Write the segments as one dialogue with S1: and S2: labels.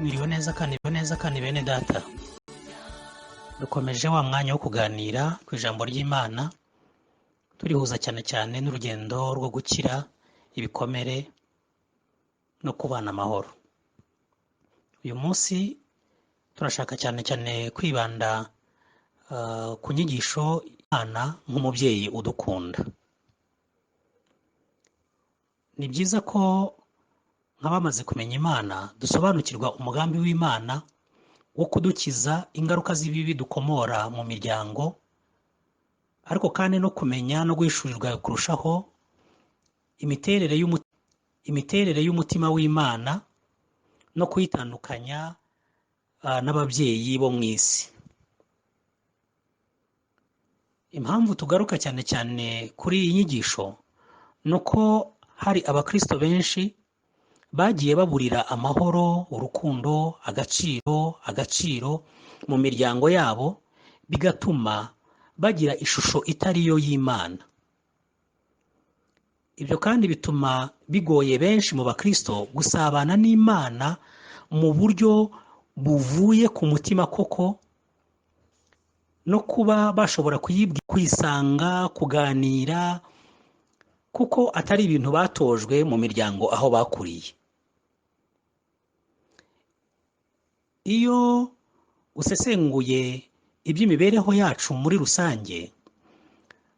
S1: Mwiriwe neza kandi bene data. Dukomeje wa mwanya wo kuganira ku ijambo ry'Imana, turihuza cyane cyane n'urugendo rwo gukira ibikomere no kubana amahoro. Uyu munsi turashaka cyane cyane kwibanda ku nyigisho Imana nk'umubyeyi udukunda. Ni byiza ko nk'abamaze kumenya Imana dusobanukirwa umugambi w'Imana wo kudukiza ingaruka z'ibibi dukomora mu miryango, ariko kandi no kumenya no guhishurirwa kurushaho imiterere y'umutima w'Imana no kuyitandukanya n'ababyeyi bo mu isi. Impamvu tugaruka cyane cyane kuri iyi nyigisho ni uko hari abakristo benshi bagiye baburira amahoro, urukundo, agaciro mu miryango yabo, bigatuma bagira ishusho itari yo y'Imana. Ibyo kandi bituma bigoye benshi mu bakristo gusabana n'Imana mu buryo buvuye ku mutima koko, no kuba bashobora kwisanga, kuganira, kuko atari ibintu batojwe mu miryango aho bakuriye. Iyo usesenguye iby'imibereho yacu muri rusange,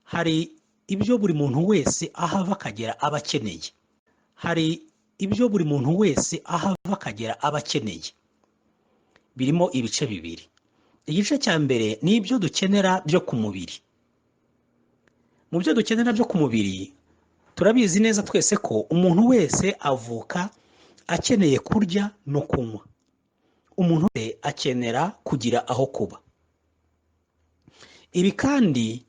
S1: hari ibyo buri muntu wese aho ava akagera aba akeneye. Birimo ibice bibiri. Igice cya mbere ni ibyo dukenera byo ku mubiri. Mu byo dukenera byo ku mubiri, turabizi neza twese ko umuntu wese avuka akeneye kurya no kunywa. Umuntu wese akenera kugira aho kuba. Ibi kandi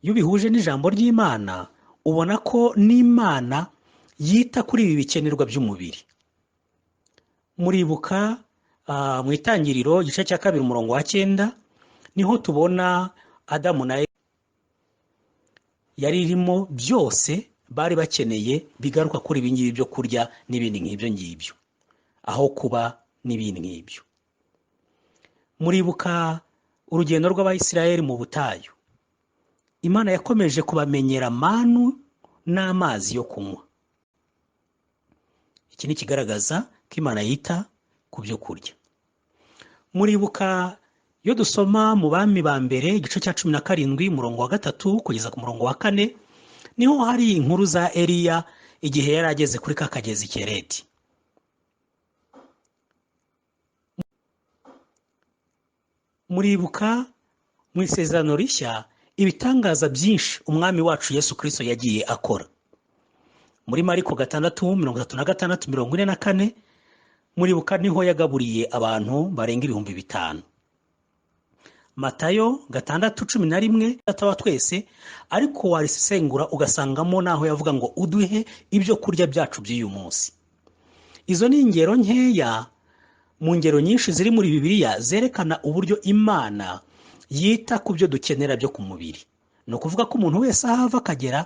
S1: iyo bihuje n'ijambo ry'Imana, ubona ko n'Imana yita kuri ibi bikenerwa by'umubiri. Muribuka mu itangiriro igice cya 2 umurongo wa 9, niho tubona Adamu na Eva yari irimo byose bari bakeneye bigaruka kuri ibi ngibi byo kurya n'ibindi nk'ibyo ngibyo, aho kuba n'ibindi nk'ibyo. Muribuka urugendo rw'Abayisiraheli mu butayu. Imana yakomeje kubamenyera manu n'amazi yo kunywa. Iki ni kigaragaza ko Imana yita ku byo kurya. Muribuka iyo dusoma mu Bami ba mbere igice cya 17 umurongo wa 3 kugeza ku murongo wa 4, niho hari inkuru za Eliya igihe yari ageze kuri ka kagezi Kereti. Muribuka mu isezerano rishya ibitangaza byinshi umwami wacu Yesu Kristo yagiye akora. Muri Mariko 6:36-44, muribuka niho yagaburiye abantu barenga 5,000. Matayo 6:11 ataba twese, ariko warisesengura ugasangamo naho yavuga ngo uduhe ibyo kurya byacu by'uyu munsi. Izo ni ingero nkeya mu ngero nyinshi ziri muri Bibiliya zerekana uburyo Imana yita ku byo dukenera byo ku mubiri. Ni ukuvuga ko umuntu wese aho ava akagera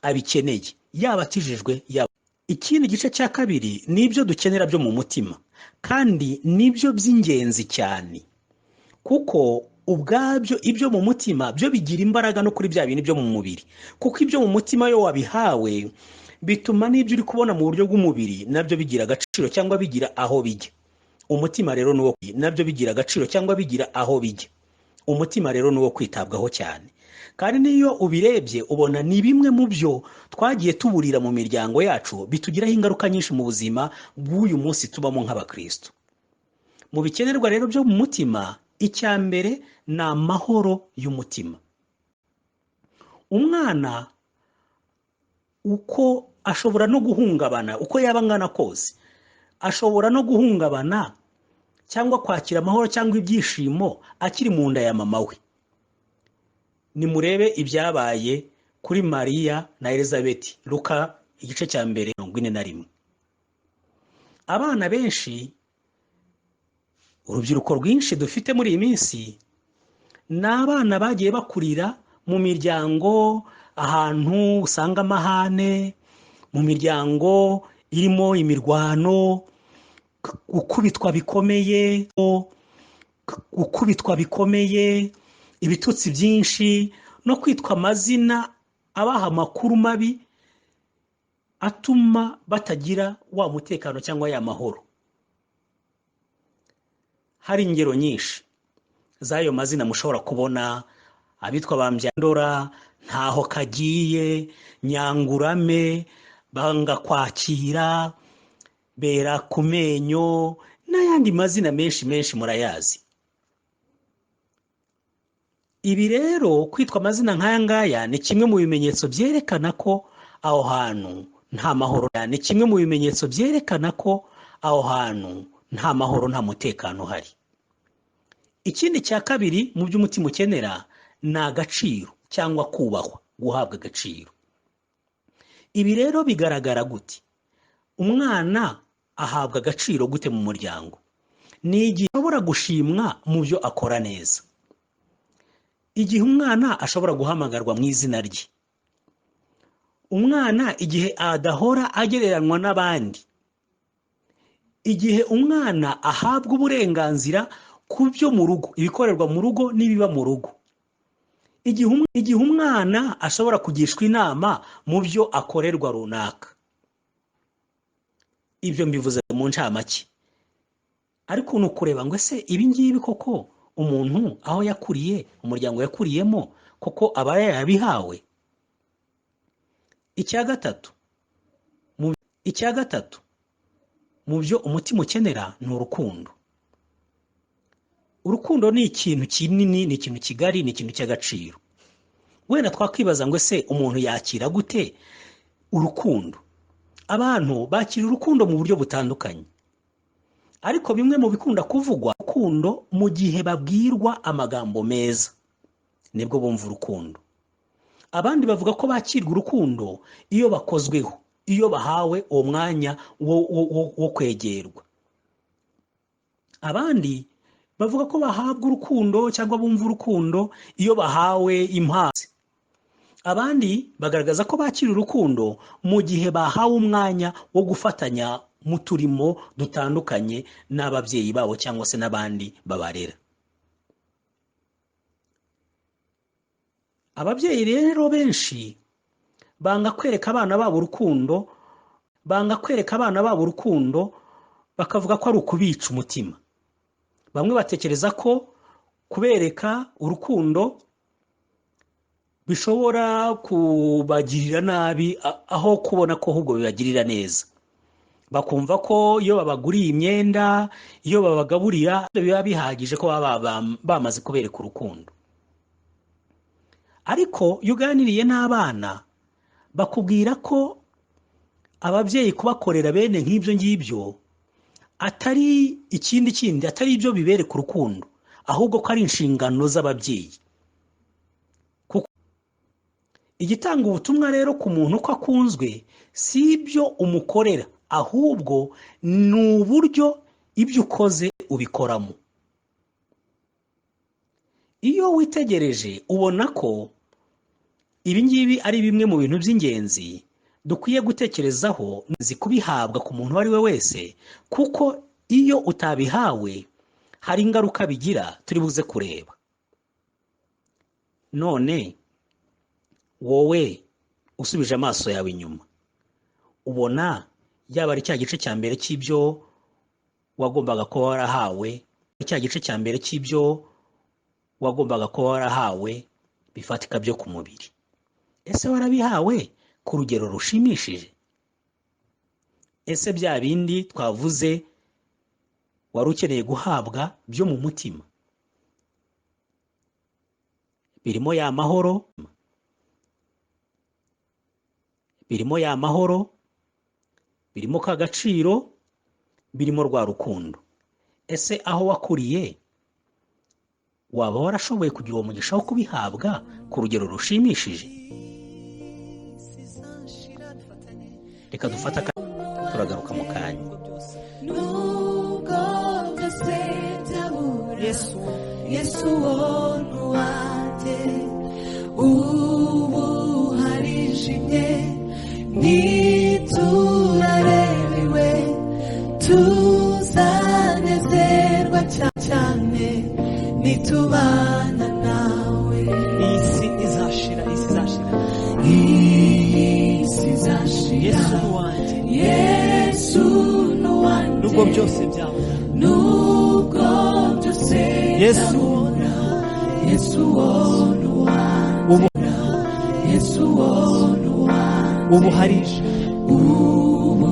S1: abikeneye, yaba akijijwe yaba. Ikindi gice cya kabiri ni ibyo dukenera byo mu mutima, kandi nibyo by'ingenzi cyane, kuko ubwabyo ibyo mu mutima byo bigira imbaraga no kuri bya bintu byo mu mubiri. Kuko ibyo mu mutima yo wabihawe, bituma n'ibyo uri kubona mu buryo bw'umubiri nabyo bigira agaciro cyangwa bigira aho bijya. Umutima rero nuwo nabyo bigira agaciro cyangwa bigira aho bijya. Umutima rero nuwo kwitabwaho cyane. Kandi niyo ubirebye ubona ni bimwe mu byo twagiye tuburira mu miryango yacu bitugiraho ingaruka nyinshi mu buzima bw'uyu munsi tubamo nk'abakristo. Mu bikenerwa rero byo mu mutima, icya mbere ni amahoro y'umutima. Umwana uko ashobora no guhungabana, uko yaba angana kose, ashobora no guhungabana cyangwa kwakira amahoro cyangwa ibyishimo akiri mu nda ya mama we. Nimurebe ibyabaye kuri Mariya na Elizabeth, Luka igice cya 2:41. Abana benshi, urubyiruko rwinshi dufite muri iyi minsi, ni abana bagiye bakurira mu miryango ahantu usanga amahane, mu miryango irimo imirwano, gukubitwa bikomeye, gukubitwa bikomeye, ibitutsi byinshi no kwitwa amazina abaha amakuru mabi atuma batagira wa mutekano cyangwa ya mahoro. Hari ingero nyinshi z'ayo mazina mushobora kubona, abitwa bambyandora, ntaho kagiye, nyangurame, banga kwakira, bera ku menyo n'ayandi mazina menshi murayazi. Ibi rero kwitwa amazina nk'aya ngaya ni kimwe mu bimenyetso byerekana ko aho hantu nta mahoro, ni kimwe mu bimenyetso byerekana ko aho hantu nta mahoro, nta mutekano uhari. Ikindi cya kabiri mu by'umutima ukenera ni agaciro cyangwa kubahwa, guhabwa agaciro. Ibi rero bigaragara gute? Umwana ahabwa agaciro gute mu muryango? Ni igihe ashobora gushimwa mu byo akora neza, igihe umwana ashobora guhamagarwa mu izina rye, umwana igihe adahora agereranywa n'abandi, igihe umwana ahabwa uburenganzira ku byo mu rugo, ibikorerwa mu rugo n'ibiba mu rugo, igihe umwana ashobora kugishwa inama mu byo akorerwa runaka. Ibyo mbivuze mu ncamake, ariko ni ukureba ngo ese ibi ngibi koko umuntu aho yakuriye, umuryango yakuriyemo, koko aba yabihawe? Icya gatatu mu byo umutima ukenera ni urukundo. Urukundo ni ikintu kinini, ni ikintu kigari, ni ikintu cy'agaciro. Wenda twakwibaza ngo ese umuntu yakira gute urukundo? Abantu bakira urukundo mu buryo butandukanye, ariko bimwe mu bikunda kuvugwa urukundo mu gihe babwirwa amagambo meza nibwo bumva urukundo. Abandi bavuga ko bakirwa urukundo iyo bakozweho, iyo bahawe uwo mwanya wo kwegerwa. Abandi bavuga ko bahabwa urukundo cyangwa bumva urukundo iyo bahawe impano. Abandi bagaragaza ko bakira urukundo mu gihe bahawe umwanya wo gufatanya mu turimo dutandukanye n'ababyeyi babo cyangwa se n'abandi babarera. Ababyeyi rero benshi banga kwereka abana babo urukundo, bakavuga ko ari ukubica umutima. Bamwe batekereza ko kubereka urukundo bishobora kubagirira nabi aho kubona ko ahubwo bibagirira neza. Bakumva ko iyo babaguriye imyenda, iyo babagaburira, biba bihagije ko baba bamaze kubereka urukundo. Ariko iyo uganiriye n'abana bakubwira ko ababyeyi kubakorera bene nk'ibyo ngibyo atari ikindi, atari ibyo bibereka urukundo, ahubwo ko ari inshingano z'ababyeyi. Igitanga ubutumwa rero ku muntu ko akunzwe si ibyo umukorera, ahubwo ni uburyo ibyo ukoze ubikoramo. Iyo witegereje ubona ko ibi ngibi ari bimwe mu bintu by'ingenzi dukwiye gutekerezaho, kubihabwa ku muntu uwo ari we wese, kuko iyo utabihawe hari ingaruka bigira turi buze kureba. None wowe usubije amaso yawe inyuma, ubona yaba ari cya gice cya mbere cy'ibyo wagombaga kuba warahawe, cya gice cya mbere cy'ibyo wagombaga kuba warahawe bifatika byo ku mubiri, ese warabihawe ku rugero rushimishije? Ese bya bindi twavuze wari ukeneye guhabwa byo mu mutima birimo ya mahoro, birimo ka gaciro, birimo rwa rukundo? Ese aho wakuriye waba warashoboye kugira uwo mugisha wo kubihabwa ku rugero rushimishije? Reka dufata turagaruka mu kanya.
S2: Yesu wonu wate ubu harijimye niturarebiwe tuza nitubana nawe.
S3: isi izashira, isi izashira,
S2: Isi izashira,
S3: Yesu ni wanjye,
S2: Yesu ni uwanjye.
S3: nubwo byose byabura,
S2: Nubwo byose
S3: Yesu
S2: byabura, Yesu ni uwanjye. Yesu ni uwanjye.
S3: ubu harije,
S2: Ubu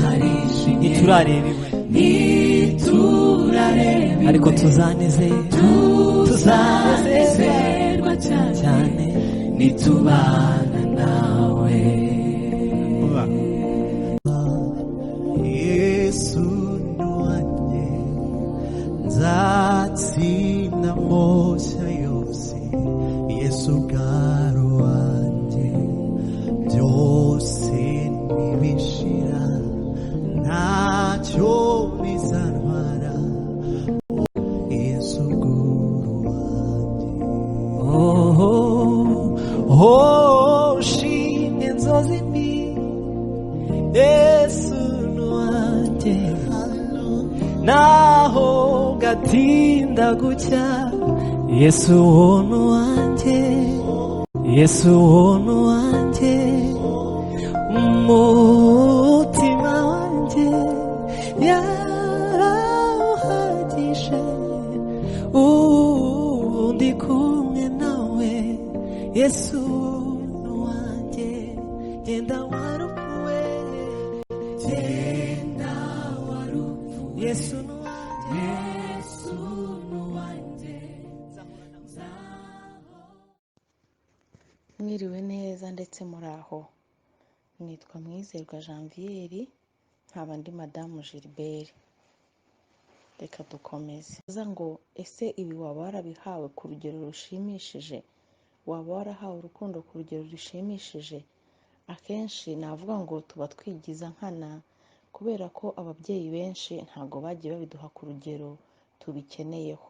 S2: harije
S3: ntiturarebewe,
S2: ntiturarebewe,
S3: ariko tuzanezerwa,
S2: tuzanezerwa cyane nitubana nawe.
S3: Yesu ni wanjye, nzatsinda amoshya yose, Yesu bwari wanjye, byose ntibishira, ntacyo bizantwara, Yesu bwari wanjye. Shimye inzozi mbi, Yesu ni wanjye, naho gatinda gucya, Yesu ni wanjye, Yesu ni wanjye, umutima wanjye yarawuhagije, ubu ndi kumwe nawe, Yesu ni wanjye, genda warupfuwe,
S2: Genda warupfuye,
S3: Yesu ni wanjye.
S2: Yesu ni uwanjye.
S4: Mwiriwe neza ndetse muri aho. Nitwa Mwizerwa Janvier, nkaba ndi Madamu Gilbert. Reka dukomeze. Uza ngo ese ibi waba warabihawe ku rugero rushimishije? Waba warahawe urukundo ku rugero rushimishije? Akenshi navuga ngo tuba twigiza nkana, kubera ko ababyeyi benshi ntabwo bagiye babiduha ku rugero tubikeneyeho.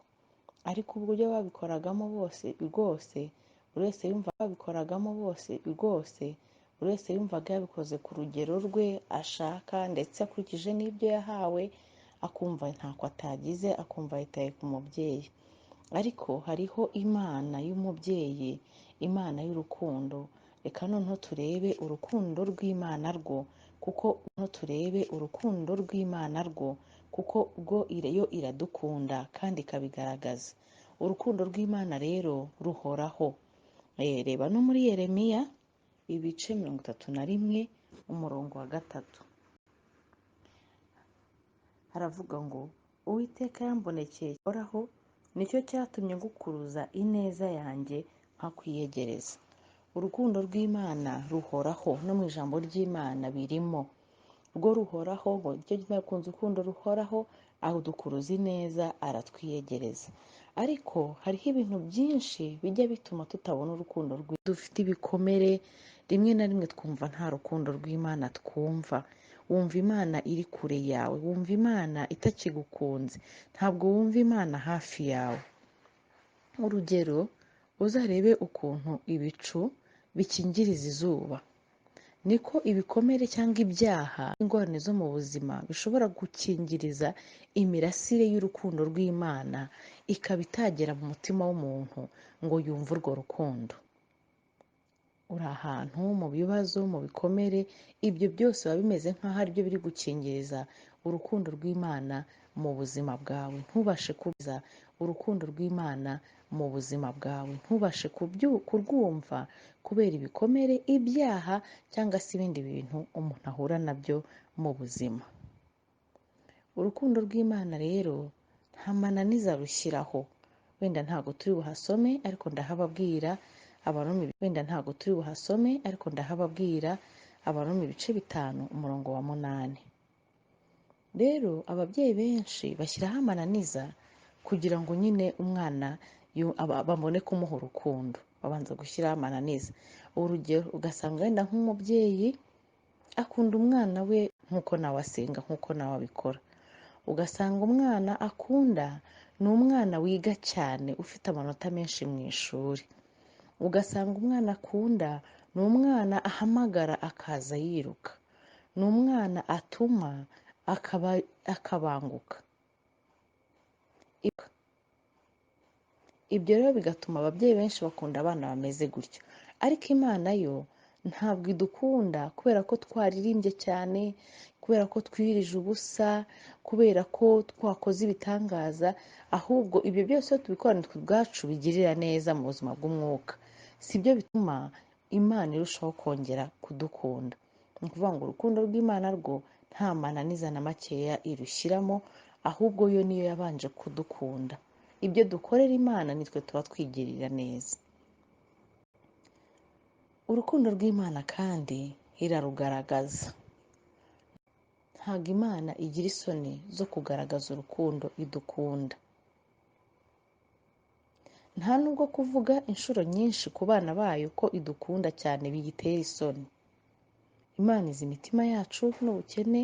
S4: Ariko uburyo babikoragamo bose rwose, buri wese yumva babikoragamo bose rwose, buri wese yumvaga yabikoze ku rugero rwe ashaka, ndetse akurikije n'ibyo yahawe, akumva ntako atagize, akumva yitaye ku mubyeyi. Ariko hariho Imana y'umubyeyi, Imana y'urukundo. Reka noneho turebe urukundo rw'Imana rwo, kuko rwo yo iradukunda kandi ikabigaragaza. Urukundo rw'Imana rero ruhoraho. Reba no muri Yeremiya ibice 31 umurongo wa 3. Haravuga ngo Uwiteka yambonekeye horaho, nicyo cyatumye ngukuruza ineza yanjye nkakwiyegereza. Urukundo rw'Imana ruhoraho, no mu ijambo ry'Imana birimo. Rwo ruhoraho, ngo icyo gikunze urukundo ruhoraho, aho dukuruza ineza aratwiyegereza. Ariko hariho ibintu byinshi bijya bituma tutabona urukundo rw'Imana. Dufite ibikomere, rimwe na rimwe twumva nta rukundo rw'Imana twumva. Wumva Imana iri kure yawe, wumva Imana itakigukunze, ntabwo wumva Imana hafi yawe. Urugero, uzarebe ukuntu ibicu bikingiriza izuba, niko ibikomere cyangwa ibyaha, ingorane zo mu buzima bishobora gukingiriza imirasire y'urukundo rw'Imana, ikaba itagera mu mutima w'umuntu ngo yumve urwo rukundo. Uri ahantu mu bibazo, mu bikomere, ibyo byose biba bimeze nk'aho ari byo biri gukingiriza urukundo rw'Imana mu buzima bwawe. Ntubashe kubiza urukundo rw'Imana mu buzima bwawe, ntubashe kurwumva kubera ibikomere, ibyaha cyangwa se ibindi bintu umuntu ahura nabyo mu buzima. Urukundo rw'Imana rero nta mananiza rushyiraho. Wenda ntabwo turi buhasome, ariko ndahababwira Abaroma ibice 5 umurongo wa 8. Rero ababyeyi benshi bashyiraho amananiza kugira ngo nyine umwana babone kumuha urukundo, babanza gushyiraho amananiza. Urugero, ugasanga wenda nk'umubyeyi akunda umwana we nk'uko nawe asenga, nk'uko nawe abikora. Ugasanga umwana akunda ni umwana wiga cyane, ufite amanota menshi mu ishuri. Ugasanga umwana akunda ni umwana ahamagara akaza yiruka, ni umwana atuma akabanguka. ibyo rero bigatuma ababyeyi benshi bakunda abana bameze gutyo. Ariko Imana yo ntabwo idukunda kubera ko twaririmbye cyane, kubera ko twirije ubusa, kubera ko twakoze ibitangaza, ahubwo ibyo byose iyo tubikora nitwe ubwacu bigirira neza mu buzima bw'umwuka. Si byo bituma Imana irushaho kongera kudukunda. Ni ukuvuga ngo urukundo rw'Imana rwo nta mananiza na makeya irushyiramo, ahubwo yo niyo yabanje kudukunda. Ibyo dukorera Imana nitwe tuba twigirira neza. Urukundo rw'Imana kandi irarugaragaza. Ntabwo Imana igira isoni zo kugaragaza urukundo idukunda. Nta nubwo kuvuga inshuro nyinshi ku bana bayo ko idukunda cyane biyitera isoni. Imana izi imitima yacu n'ubukene.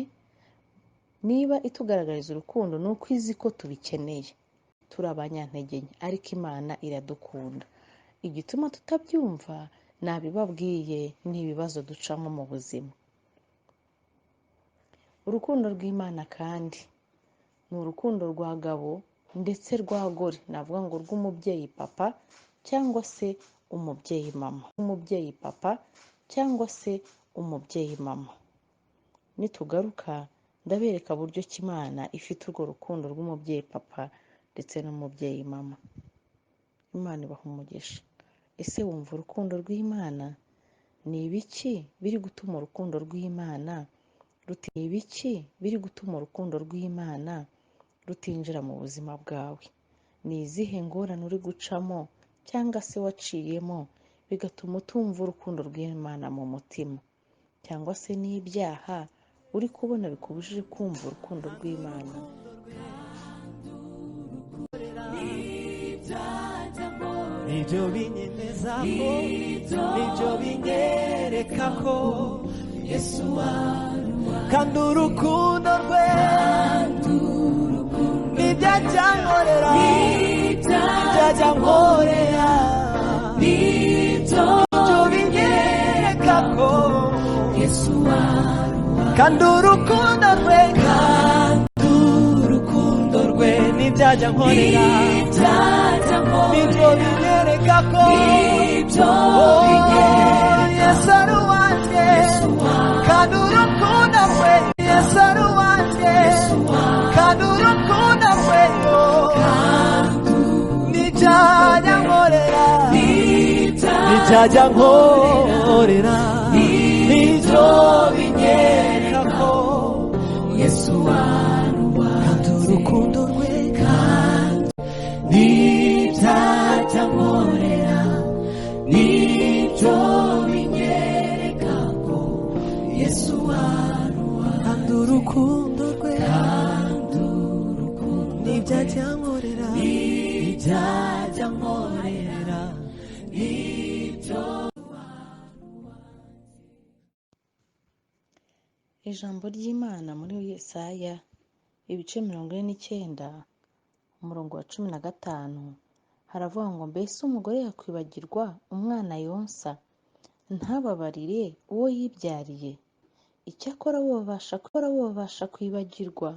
S4: Niba itugaragariza urukundo ni uko izi ko tubikeneye. Turi abanyantege nke, ariko Imana iradukunda. Igituma tutabyumva nabibabwiye n'ibibazo ducamo mu buzima. Urukundo rw'Imana kandi ni urukundo rwa gabo ndetse rwa gore, navuga ngo rw'umubyeyi papa cyangwa se umubyeyi mama. Umubyeyi papa cyangwa se umubyeyi mama. Nitugaruka ndabereka buryo ki Imana ifite urwo rukundo rw'umubyeyi papa ndetse n'umubyeyi mama. Imana ibaha umugisha. Ese wumva urukundo rw'Imana? Ni ibiki biri gutuma urukundo rw'Imana rutinjira mu buzima bwawe? Ni izihe ngorane uri gucamo cyangwa se waciyemo bigatuma utumva urukundo rw'Imana mu mutima? Cyangwa se n'ibyaha uri kubona bikubujije kumva urukundo rw'Imana?
S3: Nibyo binyemeza ko, nibyo binyereka ko Yesu ari uwanjye, kandi urukundo rwe n'ibyajya nkorera, n'ibyajya nkorera, nibyo binyereka ko Yesu ari uwanjye, kandi urukundo rwe n'ibyajya nkorera, nibyo binyereka ko Yesu ari uwanjye, kandi urukundo rwe Yesu ari uwanjye, kandi urukundo rwe n'ibyajya nkorera, n'ibyajya nkorera, nibyo binyereka ko Yesu ari uwanjye, kandi urukundo rwe n'ibyajya nkorera, nibyo binyereka ko Yesu ari uwanjye, kandi urukundo rwe n'ibyajya nkorera, n'ibyajya nkorera, nibyo.
S4: Ijambo ry'Imana muri Yesaya ibice 49 umurongo wa 15 haravuga ngo, mbese umugore yakwibagirwa umwana yonsa, ntababarire uwo yibyariye? Icyakora bo babasha kwibagirwa,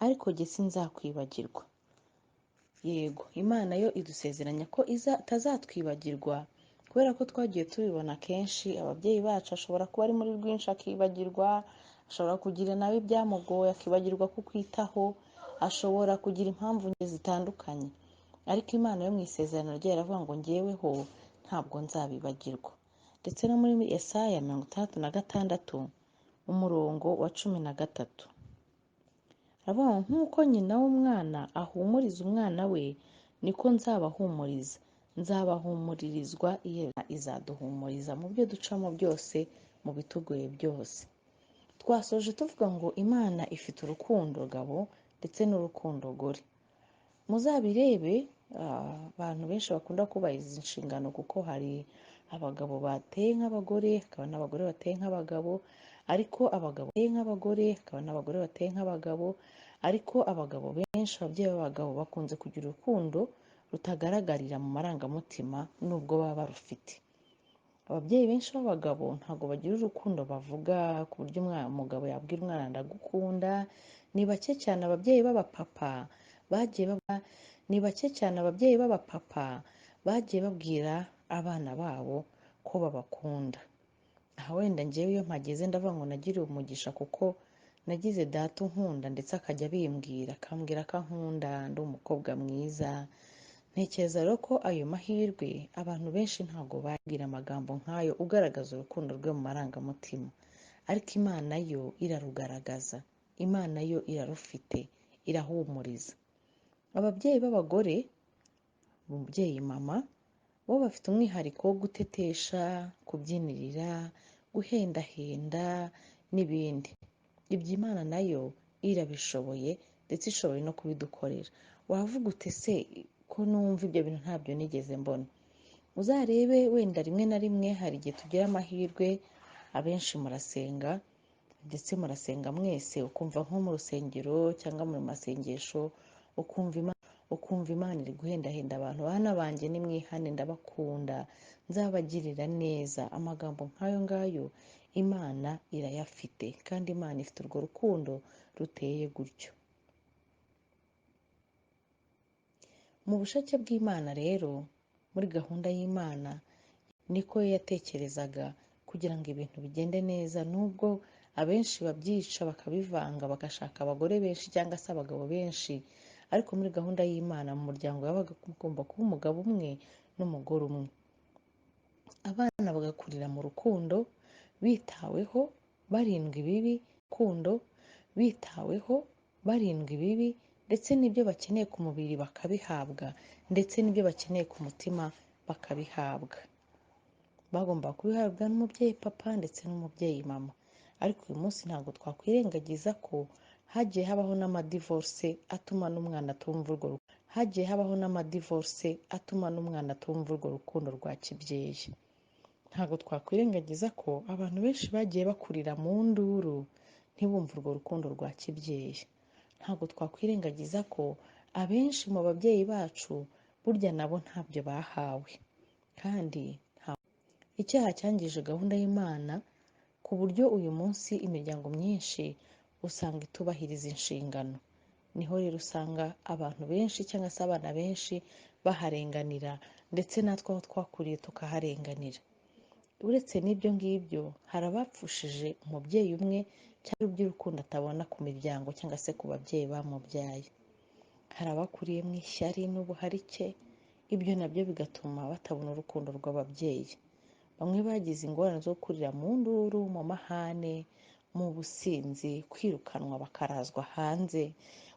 S4: ariko jye sinzakwibagirwa. Yego, Imana yo idusezeranya ko itazatwibagirwa, kubera ko twagiye tubibona kenshi. Ababyeyi bacu ashobora kuba ari muri rwinshi akibagirwa, ashobora kugira nabi byamugoye akibagirwa kukwitaho, ashobora kugira impamvu zitandukanye, ariko Imana yo mu isezerano ryayo iravuga ngo njyeweho ntabwo nzabibagirwa. Ndetse no muri Yesaya 66 umurongo wa 13 aravuga ngo, nk'uko nyina w'umwana ahumuriza umwana we, niko nzabahumuriza, nzabahumuririzwa Imana izaduhumuriza mu byo ducamo byose, mu bitugoye byose. Twasoje tuvuga ngo Imana ifite urukundo gabo ndetse n'urukundo gore. Muzabirebe, abantu benshi bakunda kubahiriza inshingano, kuko hari abagabo bateye nk'abagore, hakaba n'abagore bateye nk'abagabo, ariko abagabo bateye nk'abagore, hakaba n'abagore bateye nk'abagabo, ariko abagabo benshi, ababyeyi b'abagabo bakunze kugira urukundo rutagaragarira mu marangamutima nubwo baba barufite. Ababyeyi benshi b'abagabo ntabwo bagira urukundo bavuga ku buryo umugabo yabwira umwana ndagukunda. Ni bake cyane ababyeyi b'abapapa ni bake cyane ababyeyi b'abapapa bagiye babwira abana babo ko babakunda. Aha wenda njyewe iyo mpageze ndavuga ngo nagiriye umugisha kuko nagize data unkunda ndetse akajya abimbwira, akambwira ko ankunda, ndi umukobwa mwiza. Ntekereza rero ko ayo mahirwe abantu benshi ntabwo babwira amagambo nk'ayo ugaragaza urukundo rwe mu marangamutima, ariko Imana yo irarugaragaza, Imana yo irarufite, irahumuriza. Ababyeyi b'abagore, umubyeyi mama, bo bafite umwihariko wo gutetesha, kubyinirira, guhendahenda n'ibindi. Ibyo Imana nayo irabishoboye ndetse ishoboye no kubidukorera. Wavuga ute se ko numva ibyo bintu ntabyo nigeze mbona? Uzarebe wenda rimwe na rimwe hari igihe tugira amahirwe, abenshi murasenga ndetse murasenga mwese, ukumva nko mu rusengero cyangwa mu masengesho ukumva Imana iri guhendahenda abantu, bana banjye nimwihane ndabakunda, nzabagirira neza. Amagambo nk'ayo ngayo Imana irayafite, kandi Imana ifite urwo rukundo ruteye gutyo. Mu bushake bw'Imana rero, muri gahunda y'Imana, niko yatekerezaga kugira ngo ibintu bigende neza. Nubwo abenshi babyica bakabivanga bagashaka abagore benshi cyangwa se abagabo benshi, ariko muri gahunda y'Imana mu muryango yabaga ugomba kuba umugabo umwe n'umugore umwe. Abana bagakurira mu rukundo, bitaweho, barindwa ibibi, ndetse n'ibyo bakeneye ku mubiri bakabihabwa, ndetse n'ibyo bakeneye ku mutima bakabihabwa. Bagomba kubihabwa n'umubyeyi papa ndetse n'umubyeyi mama. Ariko uyu munsi ntabwo twakwirengagiza ko hagiye habaho n'amadivorce atuma n'umwana atumva urwo rukundo rwa kibyeyi. Ntabwo twakwirengagiza ko abantu benshi bagiye bakurira mu nduru ntibumve urwo rukundo rwa kibyeyi. Ntabwo twakwirengagiza ko abenshi mu babyeyi bacu burya nabo ntabyo bahawe, kandi icyaha cyangije gahunda y'Imana ku buryo uyu munsi imiryango myinshi usanga itubahiriza inshingano. Niho rero usanga abantu benshi cyangwa se abana benshi baharenganira, ndetse natwe aho twakuriye tukaharenganira. Uretse n'ibyo ngibyo, hari abapfushije umubyeyi umwe cyangwa iby'urukundo atabona ku miryango cyangwa se ku babyeyi bamubyaye. Hari abakuriye mu ishyari n'ubuharike, ibyo nabyo bigatuma batabona urukundo rw'ababyeyi. Bamwe bagize ingorane zo gukurira mu nduru, mu mahane, mu businzi, kwirukanwa bakarazwa hanze,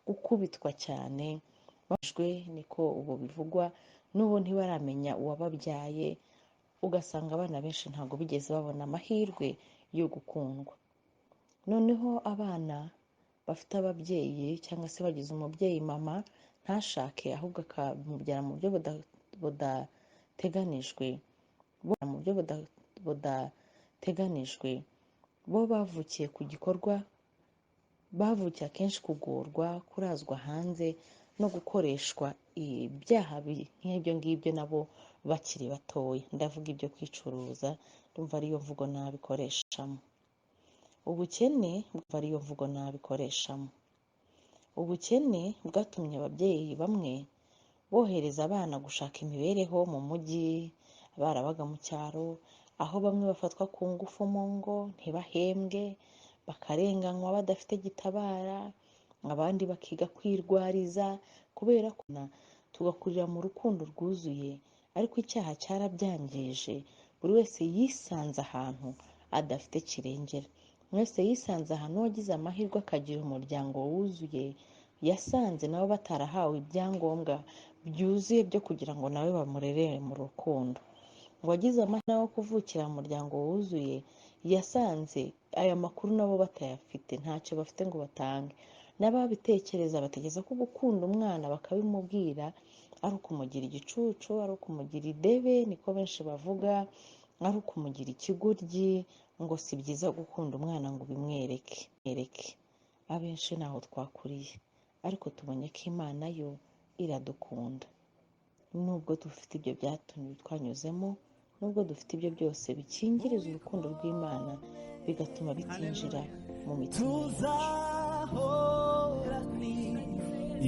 S4: gukubitwa cyane, bajwe niko ubu bivugwa, n'ubu ntibaramenya uwababyaye. Ugasanga abana benshi ntabwo bigeze babona amahirwe yo gukundwa. Noneho abana bafite ababyeyi cyangwa se bagize umubyeyi mama ntashake, ahubwo akamubyara mu buryo budateganijwe, bo bavukiye ku gikorwa, bavukiye akenshi kugorwa, kurazwa hanze no gukoreshwa ibyaha nk'ibyo ngibyo nabo bakiri batoya. Ndavuga ibyo kwicuruza, ndumva ariyo mvugo nabikoreshamo. Ubukene bwatumye ababyeyi bamwe bohereza abana gushaka imibereho mu mujyi, barabaga mu cyaro, aho bamwe bafatwa ku ngufu mu ngo ntibahembwe, bakarenganywa badafite gitabara, abandi bakiga kwirwariza kubera ko tugakurira mu rukundo rwuzuye, ariko icyaha cyarabyangije. Buri wese yisanze ahantu adafite kirengera, mwese yisanze ahantu wagize amahirwe akagira umuryango wuzuye, yasanze nabo batarahawe ibyangombwa byuzuye byo kugira ngo nawe bamurerere mu rukundo. Uwagize amahirwe yo kuvukira mu muryango wuzuye yasanze aya makuru nabo batayafite, ntacyo bafite ngo batange. N'ababitekereza bategeza ko gukunda umwana bakabimubwira ari ukumugira igicucu, ari ukumugira idebe, niko benshi bavuga, ari ukumugira ikigoryi, ngo si byiza gukunda umwana ngo ubimwereke. Abenshi ntaho twakuriye, ariko tubonye ko Imana yo iradukunda. Nubwo dufite ibyo byatumye twanyuzemo, nubwo dufite ibyo byose bikingiriza urukundo rw'Imana, bigatuma bitinjira mu mitima yacu.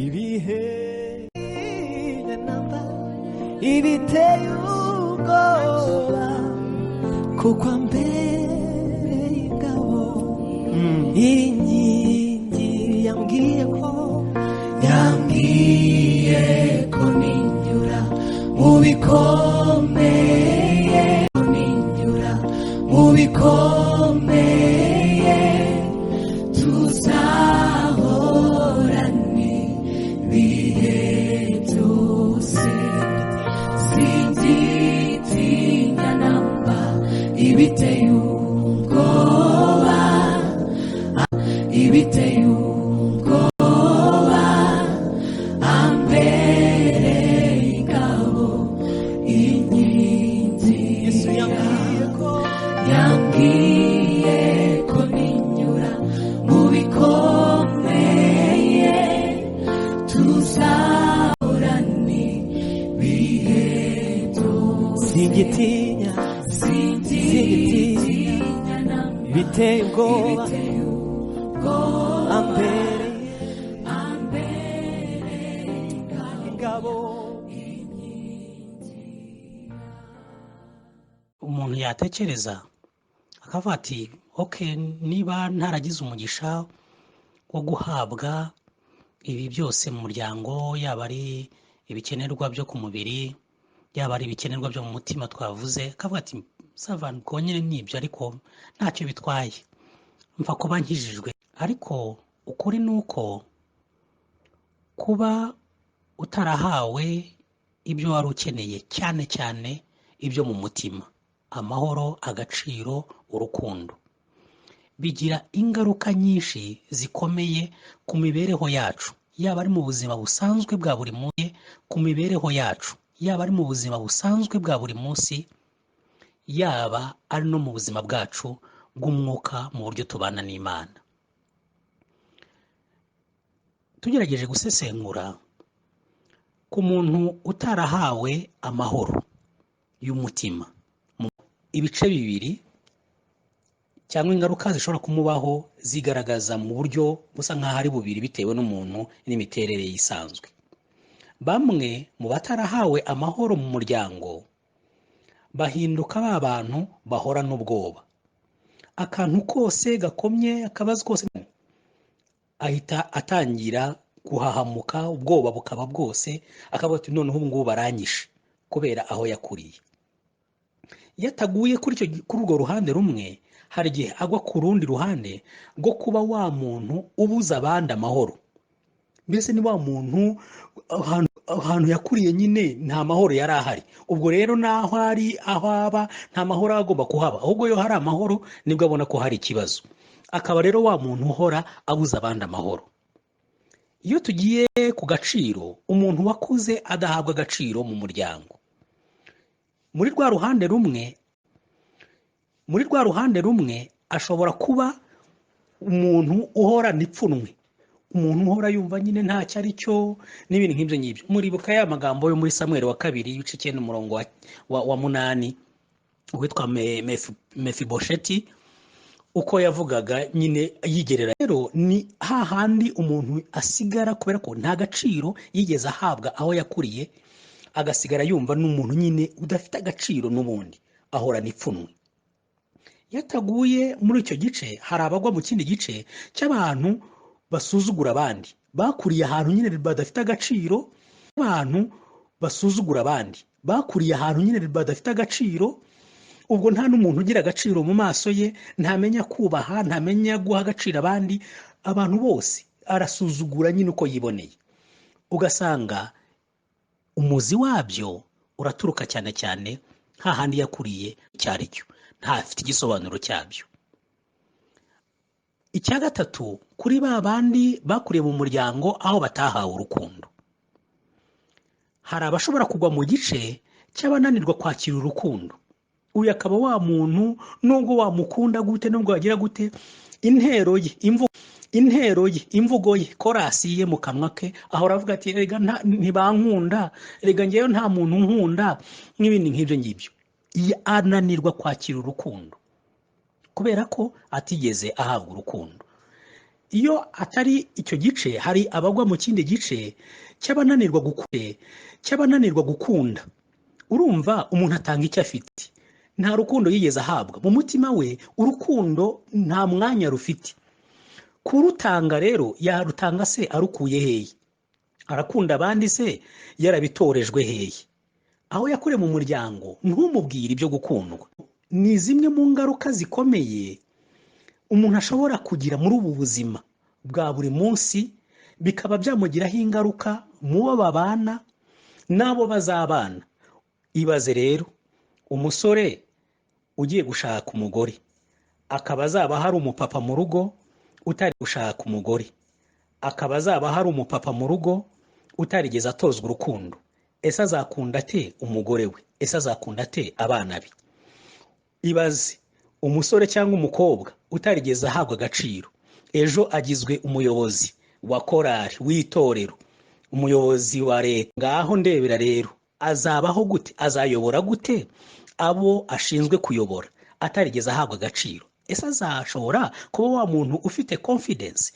S3: ibihe namba ibiteye ubwoba kuko mbere ingabo inkingi yambwiye ko ninyura mu bikomeye ninyura mu bikomeye tuzahorane ibihe byose sinzitinya namba ibiteye ubwoba ibiteye ubwoba ambere ingabo inkingi Yesu yambwiye ko ninyura mu bikomeye tuzahorane ibihe byose singitinya biteye ubwoba ambere ingabo.
S1: umuntu yatekereza akavuga ati okay, niba ntaragize umugisha wo guhabwa ibi byose mu muryango, yaba ari ibikenerwa byo ku mubiri, yaba ari ibikenerwa byo mu mutima twavuze, akavuga ati savana konyine nibyo, ariko ntacyo bitwaye, mva kuba nkijijwe. Ariko ukuri ni uko kuba utarahawe ibyo wari ukeneye, cyane cyane ibyo mu mutima, amahoro, agaciro, urukundo, bigira ingaruka nyinshi zikomeye ku mibereho yacu, yaba ari mu buzima busanzwe bwa buri munsi, ku mibereho yacu, yaba ari mu buzima busanzwe bwa buri munsi, yaba ari no mu buzima bwacu bw'umwuka, mu buryo tubana n'Imana. Tugerageje gusesengura ku muntu utarahawe amahoro y'umutima, ibice bibiri cyangwa ingaruka zishobora kumubaho zigaragaza mu buryo busa nk'aho ari bubiri bitewe n'umuntu n'imiterere yisanzwe. Bamwe mu batarahawe amahoro mu muryango bahinduka ba bantu bahorana ubwoba, akantu kose gakomye, akabazo kose ahita atangira guhahamuka, ubwoba bukaba bwose, akavuga ati noneho ubu ngubu baranyishe, kubera aho yakuriye. Iyo ataguye kuri urwo ruhande rumwe, hari igihe agwa ku rundi ruhande rwo kuba wa muntu ubuza abandi amahoro. Mbese ni wa muntu ahantu yakuriye nyine nta mahoro yari ahari, ubwo rero naho ari aho aba nta mahoro agomba kuhaba, ahubwo iyo hari amahoro nibwo abona ko hari ikibazo, akaba rero wa muntu uhora abuza abandi amahoro. Iyo tugiye ku gaciro, umuntu wakuze adahabwa agaciro mu muryango, muri rwa ruhande rumwe ashobora kuba umuntu uhorana ipfunwe, umuntu uhora yumva nyine ntacyo ari cyo n'ibintu nk'ibyo ngibyo. Muribuka ya magambo yo muri Samweli wa 2 ibice 9 umurongo wa 8, witwa Mefibosheti, uko yavugaga nyine yigerera. Rero ni hahandi umuntu asigara kubera ko nta gaciro yigeze ahabwa aho yakuriye, agasigara yumva n'umuntu nyine udafite agaciro, n'ubundi ahorana ipfunwe. Yataguye muri icyo gice, hari abagwa mu kindi gice cy'abantu basuzugura abandi, bakuriye ahantu nyine badafite agaciro, abantu basuzugura abandi bakuriye ahantu nyine badafite agaciro. Ubwo nta n'umuntu ugira agaciro mu maso ye, ntamenya kubaha, ntamenya guha agaciro abandi, abantu bose arasuzugura nyine uko yiboneye. Ugasanga umuzi wabyo uraturuka cyane cyane hahandi yakuriye icyari cyo, ntafite igisobanuro cyabyo. Icya gatatu, kuri ba bandi bakuriye mu muryango aho batahawe urukundo, hari abashobora kugwa mu gice cy'abananirwa kwakira urukundo. Uyu akaba wa muntu nubwo wamukunda gute, nubwo wagira gute, intero ye, imvugo ye, korasi ye mu kanwa ke, ahora avuga ati rega ntibankunda, rega ngeyo nta muntu nkunda, n'ibindi nk'ibyo ngibyo. Ananirwa kwakira urukundo kubera ko atigeze ahabwa urukundo. iyo atari icyo gice hari abagwa mu kindi gice cy'abananirwa gukunda. Urumva umuntu atanga icyo afite, nta rukundo yigeze ahabwa mu mutima we, urukundo nta mwanya rufite. Kurutanga rero yarutanga se arukuye hehe? Arakunda abandi se yarabitorejwe hehe? Aho yakure mu muryango ntumubwire ibyo gukundwa. Ni zimwe mu ngaruka zikomeye umuntu ashobora kugira muri ubu buzima bwa buri munsi, bikaba byamugiraho ingaruka mu bo babana n'abo bazabana. Ibaze rero umusore ugiye gushaka umugore, akaba azaba hari umupapa mu rugo utari gushaka umugore, akaba azaba hari umupapa mu rugo utarigeze atozwa urukundo. Ese azakunda ate umugore we? Ese azakunda ate abana be? Ibaze umusore cyangwa umukobwa utarigeze ahabwa agaciro, ejo agizwe umuyobozi wa korari, w'itorero, umuyobozi wa leta. Ngaho ndebera rero, azabaho gute? Azayobora gute abo ashinzwe kuyobora atarigeze ahabwa agaciro? Ese azashobora kuba wa muntu ufite confidence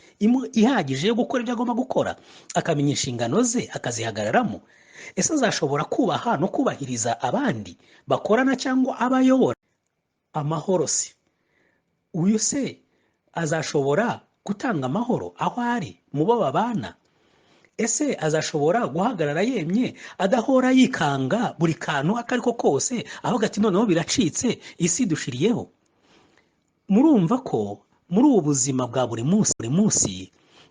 S1: ihagije yo gukora ibyo agomba gukora, akamenya inshingano ze akazihagararamo? Ese azashobora kubaha no kubahiriza abandi bakorana cyangwa abayobora? Amahoro se, uyu se azashobora gutanga amahoro aho ari mu bo babana? Ese azashobora guhagarara yemye adahora yikanga buri kantu akariko kose avuga ati noneho biracitse, isi dushiriyeho? Murumva ko muri ubu buzima bwa buri munsi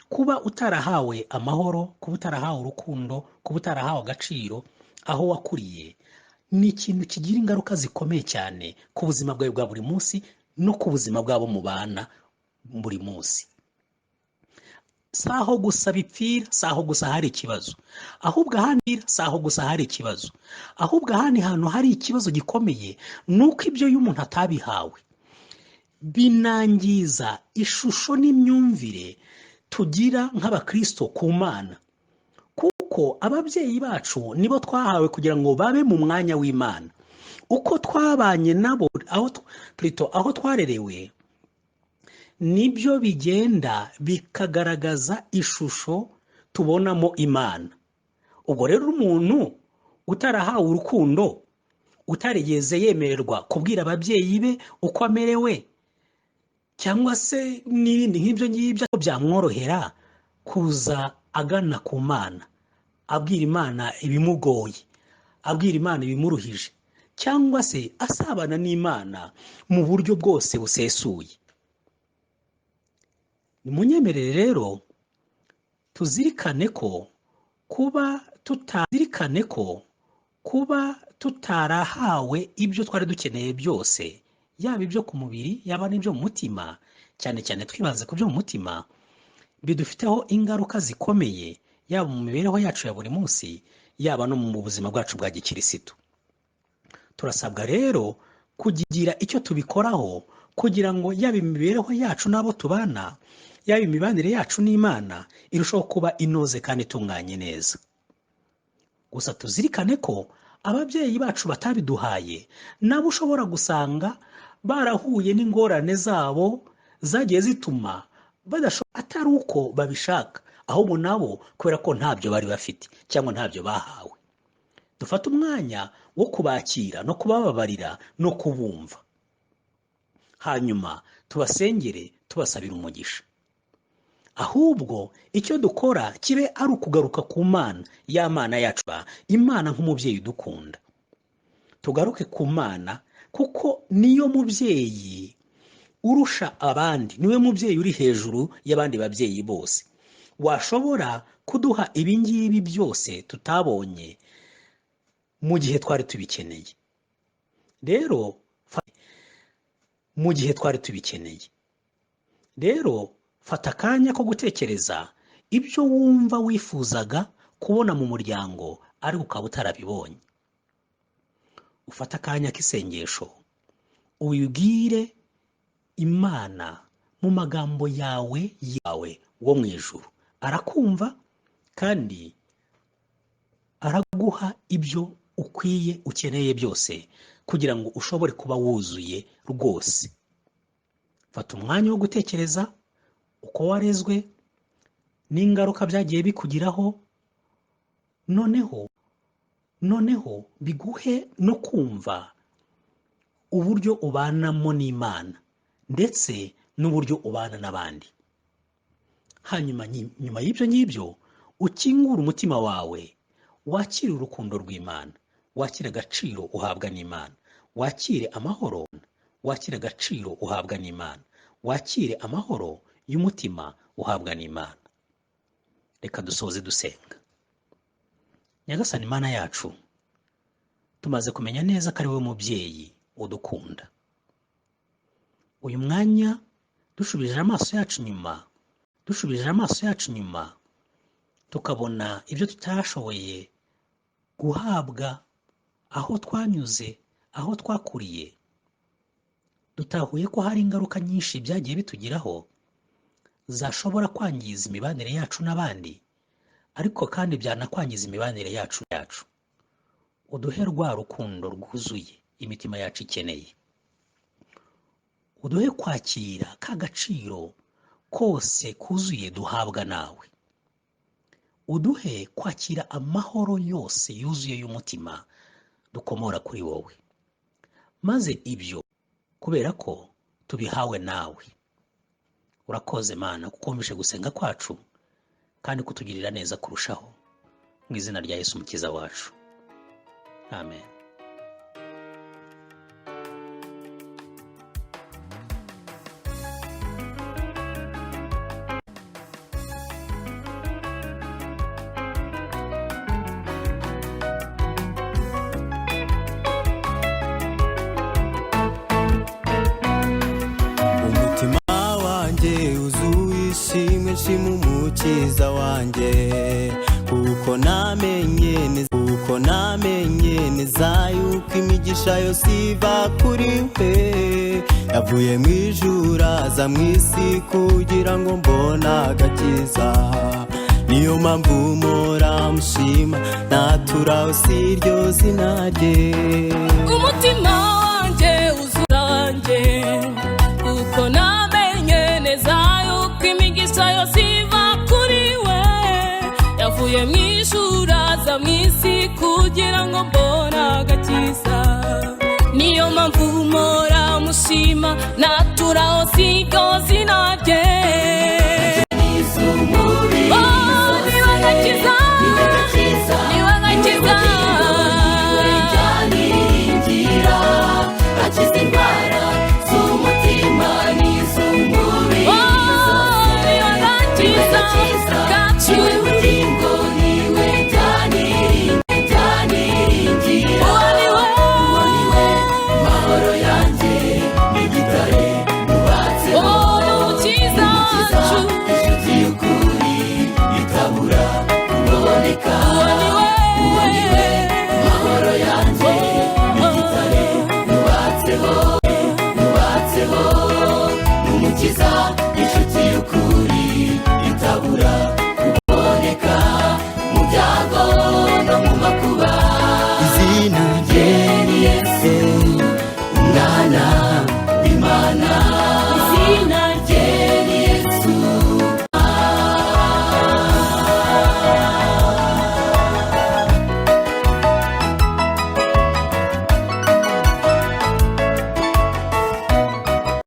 S1: kuba utarahawe amahoro, kuba utarahawe urukundo, kuba utarahawe agaciro aho wakuriye, ni ikintu kigira ingaruka zikomeye cyane ku buzima bwawe bwa buri munsi no ku buzima bwabo mu bana buri munsi. Saho gusa bipfira, saho gusa hari ikibazo, ahubwo ahandi saho gusa hari ikibazo, ahubwo ahandi hantu hari ikibazo gikomeye, nuko ibyo y'umuntu atabihawe binangiza ishusho n'imyumvire tugira nk'abakristo ku Mana. Kuko ababyeyi bacu nibo twahawe kugira ngo babe mu mwanya w'Imana. Uko twabanye nabo aho twarerewe, nibyo bigenda bikagaragaza ishusho tubonamo Imana. Ubwo rero umuntu utarahawe urukundo, utarigeze yemererwa kubwira ababyeyi be uko amerewe, cyangwa se n'ibindi nk'ibyo ngibyo, byamworohera kuza agana ku Mana, abwira Imana ibimugoye, abwira Imana ibimuruhije, cyangwa se asabana n'Imana mu buryo bwose busesuye. Nimunyemerere rero tuzirikane ko kuba tutarahawe ibyo twari dukeneye byose, yaba ibyo ku mubiri yaba n'ibyo mu mutima, cyane cyane twibanze ku byo mu mutima, bidufiteho ingaruka zikomeye, yaba mu mibereho yacu ya buri munsi, yaba no mu buzima bwacu bwa gikirisitu. Turasabwa rero kugira icyo tubikoraho kugira ngo yaba imibereho yacu n'abo tubana, yaba imibanire yacu n'Imana irushaho kuba inoze kandi itunganye neza. Gusa tuzirikane ko ababyeyi bacu batabiduhaye, nabo ushobora gusanga barahuye n'ingorane zabo zagiye zituma badashobora, atari uko babishaka, ahubwo nabo kubera ko ntabyo bari bafite cyangwa ntabyo bahawe. Dufate umwanya wo kubakira no kubababarira no kubumva, hanyuma tubasengere tubasabira umugisha. Ahubwo icyo dukora kibe ari ukugaruka ku Mana, ya Mana yacu, Imana nk'umubyeyi udukunda. Tugaruke ku Mana kuko niyo mubyeyi urusha abandi, niwe mubyeyi uri hejuru y'abandi babyeyi bose, washobora kuduha ibingibi byose tutabonye mu gihe twari tubikeneye. Rero mu gihe twari tubikeneye rero fata akanya ko gutekereza ibyo wumva wifuzaga kubona mu muryango ariko ukaba utarabibonye. Ufata akanya k'isengesho ubibwire Imana mu magambo yawe wo mu ijuru. Arakumva kandi araguha ibyo ukwiye ukeneye byose kugira ngo ushobore kuba wuzuye rwose. Fata umwanya wo gutekereza, uko warezwe n'ingaruka byagiye bikugiraho, noneho biguhe no kumva uburyo ubanamo n'Imana ndetse n'uburyo ubana n'abandi. Hanyuma nyuma y'ibyo ngibyo ukingura umutima wawe, wakire urukundo rw'Imana, wakire agaciro uhabwa n'Imana, wakire amahoro, wakire agaciro uhabwa n'Imana, wakire amahoro y'umutima uhabwa n'Imana. Reka dusoze dusenga. Nyagasani Imana yacu, tumaze kumenya neza ko ari wowe mubyeyi udukunda. Uyu mwanya dushubije amaso yacu nyuma, tukabona ibyo tutashoboye guhabwa aho twanyuze, aho twakuriye. Dutahuye ko hari ingaruka nyinshi byagiye bitugiraho zashobora kwangiza imibanire yacu n'abandi, ariko kandi byanakwangiza imibanire yacu. Uduhe rwa rukundo rwuzuye imitima yacu ikeneye. Uduhe kwakira ka gaciro kose kuzuye duhabwa nawe. Uduhe kwakira amahoro yose yuzuye y'umutima dukomora kuri wowe. Maze ibyo kubera ko tubihawe nawe. Urakoze Mana kuko wumvishe gusenga kwacu kandi kutugirira neza kurushaho. Mu izina rya Yesu Umukiza wacu. Amen.
S3: Umutima wanjye uzuye ishimwe, nshima Umukiza wanjye, kuko namenye neza yuko imigisha yose iva kuri we. Yavuye mu ijuru aza mu isi kugira ngo mbone agakiza. Niyo mpamvu mpora mushima, naturaho si iryo zina rye.
S2: Umutima wanjye uzuranjye, kuko namenye neza yuko imigisha yose iva kuri we. Yavuye mu ijuru aza mu isi kugira ngo mbone agakiza. Niyo mpamvu mpora mushima, naturaho si iryo zina rye. Oh, niba agakiza